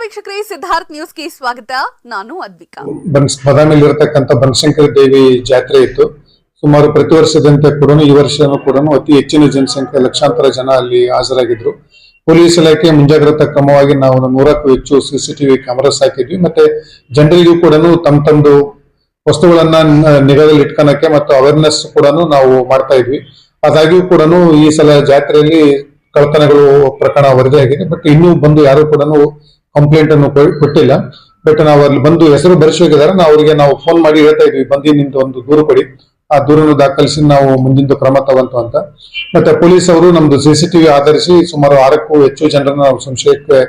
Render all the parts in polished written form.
ವೀಕ್ಷಕರೇ, ಸಿದ್ಧಾರ್ಥ್ ನ್ಯೂಸ್ಗೆ ಸ್ವಾಗತ. ನಾನು ಅದ್ವಿಕಾ. ಬದಾಮಿಯಲ್ಲಿರತಕ್ಕಂಥ ಬನಶಂಕರಿ ದೇವಿ ಜಾತ್ರೆ ಇತ್ತು. ಸುಮಾರು ಪ್ರತಿ ವರ್ಷದಂತೆ ಕೂಡ ಈ ವರ್ಷನೂ ಕೂಡ ಅತಿ ಹೆಚ್ಚಿನ ಜನಸಂಖ್ಯೆ, ಲಕ್ಷಾಂತರ ಜನ ಅಲ್ಲಿ ಹಾಜರಾಗಿದ್ರು. ಪೊಲೀಸ್ ಇಲಾಖೆ ಮುಂಜಾಗ್ರತಾ ಕ್ರಮವಾಗಿ ನಾವು 100ಕ್ಕೂ ಹೆಚ್ಚು ಸಿಸಿಟಿವಿ ಕ್ಯಾಮೆರಾಸ್ ಹಾಕಿದ್ವಿ. ಮತ್ತೆ ಜನರಿಗೂ ಕೂಡ ತಮ್ಮದು ವಸ್ತುಗಳನ್ನ ನಿಗಾದಲ್ಲಿ ಇಟ್ಕೊಳಕ್ಕೆ ಮತ್ತು ಅವೇರ್ನೆಸ್ ಕೂಡ ನಾವು ಮಾಡ್ತಾ ಇದ್ವಿ. ಆದಾಗ್ಯೂ ಕೂಡ ಈ ಸಲ ಜಾತ್ರೆಯಲ್ಲಿ ಕಳ್ಳತನಗಳು ಪ್ರಕರಣ ವರದಿಯಾಗಿದೆ. ಬಟ್ ಇನ್ನೂ ಬಂದು ಯಾರು ಕೂಡ ಕಂಪ್ಲೇಂಟ್ ಅನ್ನು ಕೊಟ್ಟಿಲ್ಲ. ಬಟ್ ನಾವು ಅಲ್ಲಿ ಬಂದು ಹೆಸರು ಬರೆಸೋಗಿದ್ದಾರೆ. ನಾವು ಫೋನ್ ಮಾಡಿ ಹೇಳ್ತಾ ಇದ್ವಿ, ಬಂದು ನಿಂದು ಒಂದು ದೂರು ಕೊಡಿ, ಆ ದೂರನ್ನು ದಾಖಲಿಸಿ ನಾವು ಮುಂದಿನ ಕ್ರಮ ತಗೊಂತು ಅಂತ. ಮತ್ತೆ ಪೊಲೀಸ್ ಅವರು ನಮ್ದು ಸಿಸಿಟಿವಿ ಆಧರಿಸಿ ಸುಮಾರು 6ಕ್ಕೂ ಹೆಚ್ಚು ಜನರನ್ನ ನಾವು ಸಂಶಯಕ್ಕೆ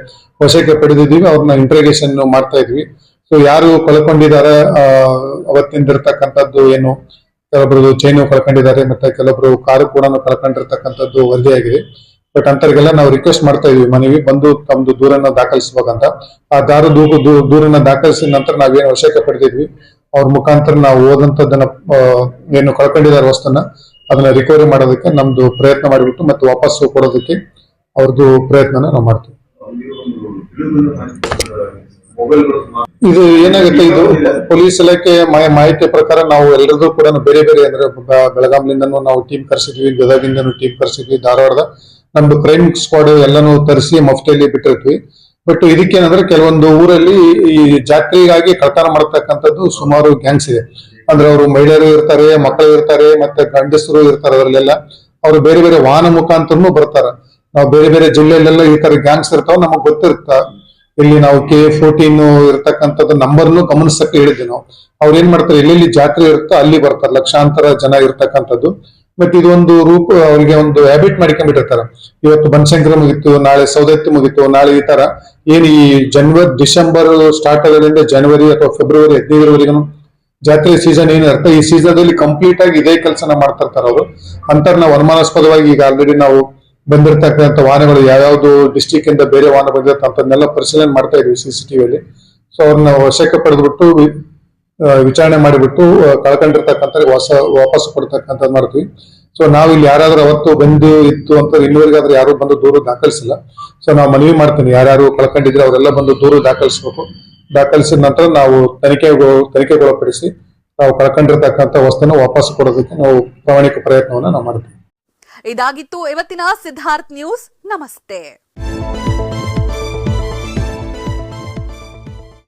ವಶಕ್ಕೆ ಪಡೆದಿದ್ದೀವಿ. ಅವ್ರನ್ನ ಇಂಟ್ರೋಗೇಷನ್ ಮಾಡ್ತಾ ಇದ್ವಿ. ಸೊ ಯಾರು ಕಳ್ಕೊಂಡಿದ್ದಾರೆ, ಅವತ್ತಿಂದಿರ್ತಕ್ಕಂಥದ್ದು ಏನು, ಕೆಲವೊಬ್ರು ಚೈನು ಕಳ್ಕೊಂಡಿದ್ದಾರೆ, ಮತ್ತೆ ಕೆಲವೊಬ್ರು ಕಾರು ಕೂಡ ಕಳ್ಕೊಂಡಿರ್ತಕ್ಕಂಥದ್ದು ವರದಿಯಾಗಿದೆ. ಬಟ್ ಅಂತವ್ರಿಗೆಲ್ಲ ನಾವು ರಿಕ್ವೆಸ್ಟ್ ಮಾಡ್ತಾ ಇದೀವಿ, ಮನವಿ ಬಂದು ತಮ್ದು ದೂರನ್ನ ದಾಖಲಿಸಬೇಕಂತ. ಆ ದೂರನ್ನ ದಾಖಲಿಸಿದ ನಂತರ ನಾವೇನು ವಶಕ್ಕೆ ಪಡೆದಿದ್ವಿ, ಅವ್ರ ಮುಖಾಂತರ ನಾವು ಓದಂತದನ್ನ ಏನು ಕಳ್ಕೊಂಡಿದ್ದಾರೆ ವಸ್ತುನ ಅದನ್ನ ರಿಕವರಿ ಮಾಡೋದಕ್ಕೆ ನಮ್ದು ಪ್ರಯತ್ನ ಮಾಡಿಬಿಟ್ಟು ಮತ್ತೆ ವಾಪಸ್ಸು ಕೊಡೋದಕ್ಕೆ ಅವ್ರದ್ದು ಪ್ರಯತ್ನನ ನಾವು ಮಾಡ್ತೀವಿ. ಇದು ಏನಾಗುತ್ತೆ, ಇದು ಪೊಲೀಸ್ ಇಲಾಖೆ ಮಾಹಿತಿ ಪ್ರಕಾರ ನಾವು ಎಲ್ಲರದ್ದು ಕೂಡ ಬೇರೆ ಬೇರೆ, ಅಂದ್ರೆ ಬೆಳಗಾಂಲಿಂದನೂ ನಾವು ಟೀಮ್ ಕರ್ಸಿದ್ವಿ, ಗದಗಿಂದನೂ ಟೀಮ್ ಕರ್ಸಿದ್ವಿ, ಧಾರವಾಡದ ನಮ್ದು ಕ್ರೈಮ್ ಸ್ಕ್ವಾಡ್ ಎಲ್ಲಾನು ತರಿಸಿ ಮಫ್ತಿಯಲ್ಲಿ ಬಿಟ್ಟಿರ್ತೀವಿ. ಬಟ್ ಇದಕ್ಕೇನಂದ್ರೆ ಕೆಲವೊಂದು ಊರಲ್ಲಿ ಈ ಜಾತ್ರೆಗಾಗಿ ಕಳ್ತನ ಮಾಡತಕ್ಕಂಥದ್ದು ಸುಮಾರು ಗ್ಯಾಂಗ್ಸ್ ಇದೆ. ಅಂದ್ರೆ ಅವರು ಮಹಿಳೆಯರು ಇರ್ತಾರೆ, ಮಕ್ಕಳು ಇರ್ತಾರೆ, ಮತ್ತೆ ಗಂಡಸರು ಇರ್ತಾರೆ. ಅದರಲ್ಲೆಲ್ಲ ಅವರು ಬೇರೆ ಬೇರೆ ವಾಹನ ಮುಖಾಂತರನು ಬರ್ತಾರೆ. ನಾವು ಬೇರೆ ಬೇರೆ ಜಿಲ್ಲೆಯಲ್ಲೆಲ್ಲ ಈ ತರ ಗ್ಯಾಂಗ್ಸ್ ಇರ್ತಾವ, ನಮಗ್ ಗೊತ್ತಿರುತ್ತ. ಇಲ್ಲಿ ನಾವು K14 ಇರ್ತಕ್ಕಂಥದ್ದು ನಂಬರ್ನು ಗಮನಿಸಕ್ಕೆ ಹೇಳಿದ್ವಿ ನಾವು. ಅವ್ರು ಏನ್ ಮಾಡ್ತಾರೆ, ಎಲ್ಲೆಲ್ಲಿ ಜಾತ್ರೆ ಇರುತ್ತೋ ಅಲ್ಲಿ ಬರ್ತಾರೆ, ಲಕ್ಷಾಂತರ ಜನ ಇರ್ತಕ್ಕಂಥದ್ದು. ಬಟ್ ಇದೊಂದು ರೂಪ ಅವರಿಗೆ ಒಂದು ಹ್ಯಾಬಿಟ್ ಮಾಡ್ಕೊಂಡ್ಬಿಟ್ಟಿರ್ತಾರೆ. ಇವತ್ತು ಬನಶಂಕರಿ ಮುಗಿತ್ತು, ನಾಳೆ ಸೌದತ್ತಿ ಮುಗಿತ್ತು, ನಾಳೆ ಈ ತರ ಏನು ಈ ಡಿಸೆಂಬರ್ ಸ್ಟಾರ್ಟ್ ಆಗೋದ್ರಿಂದ ಜನವರಿ ಅಥವಾ ಫೆಬ್ರವರಿ 15ರವರೆಗೂ ಜಾತ್ರೆ ಸೀಸನ್ ಏನಿರುತ್ತೆ, ಈ ಸೀಸನ್ ಅಲ್ಲಿ ಕಂಪ್ಲೀಟ್ ಆಗಿ ಇದೇ ಕೆಲಸನ ಮಾಡ್ತಾ ಇರ್ತಾರೆ ಅವರು. ಅಂತ ನಾವು ಅನುಮಾನಾಸ್ಪದವಾಗಿ ಈಗ ಆಲ್ರೆಡಿ ನಾವು ಬಂದಿರತಕ್ಕಂಥ ವಾಹನಗಳು ಯಾವ್ಯಾವ್ದು ಡಿಸ್ಟಿಕ್ ಇಂದ ಬೇರೆ ವಾಹನ ಬಂದಿರುತ್ತೆ ಅಂತನ್ನೆಲ್ಲ ಪರಿಶೀಲನೆ ಮಾಡ್ತಾ ಇದೀವಿ ಸಿಸಿಟಿವಿಯಲ್ಲಿ. ಸೊ ಅವ್ರನ್ನ ವಶಕ್ಕೆ ಪಡೆದ್ಬಿಟ್ಟು ವಿಚಾರಣೆ ಮಾಡಿಬಿಟ್ಟು ಕಳ್ಕೊಂಡಿರ್ತಕ್ಕಂಥ ವಾಪಸ್ ಕೊಡ್ತಕ್ಕಂಥದ್ದು ಮಾಡ್ತೀವಿ. ಸೊ ನಾವು ಇಲ್ಲಿ ಯಾರಾದ್ರೂ ಅವತ್ತು ಬಂದು ಇತ್ತು ಅಂತ ಇನ್ನೂವರೆಗಾದ್ರೂ ಯಾರು ಬಂದು ದೂರು ದಾಖಲಿಸಿಲ್ಲ. ಸೊ ನಾವು ಮನವಿ ಮಾಡ್ತೀನಿ, ಯಾರ್ಯಾರು ಕಳ್ಕೊಂಡಿದ್ರೆ ಅವರೆಲ್ಲ ಬಂದು ದೂರು ದಾಖಲಿಸ್ಬೇಕು. ದಾಖಲಿಸಿದ ನಂತರ ನಾವು ತನಿಖೆಗೊಳಪಡಿಸಿ ನಾವು ಕಳ್ಕೊಂಡಿರ್ತಕ್ಕಂಥ ವಸ್ತುನ ವಾಪಸ್ ಕೊಡೋದಕ್ಕೆ ನಾವು ಪ್ರಾಮಾಣಿಕ ಪ್ರಯತ್ನವನ್ನ ನಾವು ಮಾಡ್ತೀವಿ. ಇದಾಗಿತ್ತು ಇವತ್ತಿನ ಸಿದ್ಧಾರ್ಥ್ ನ್ಯೂಸ್. ನಮಸ್ತೆ.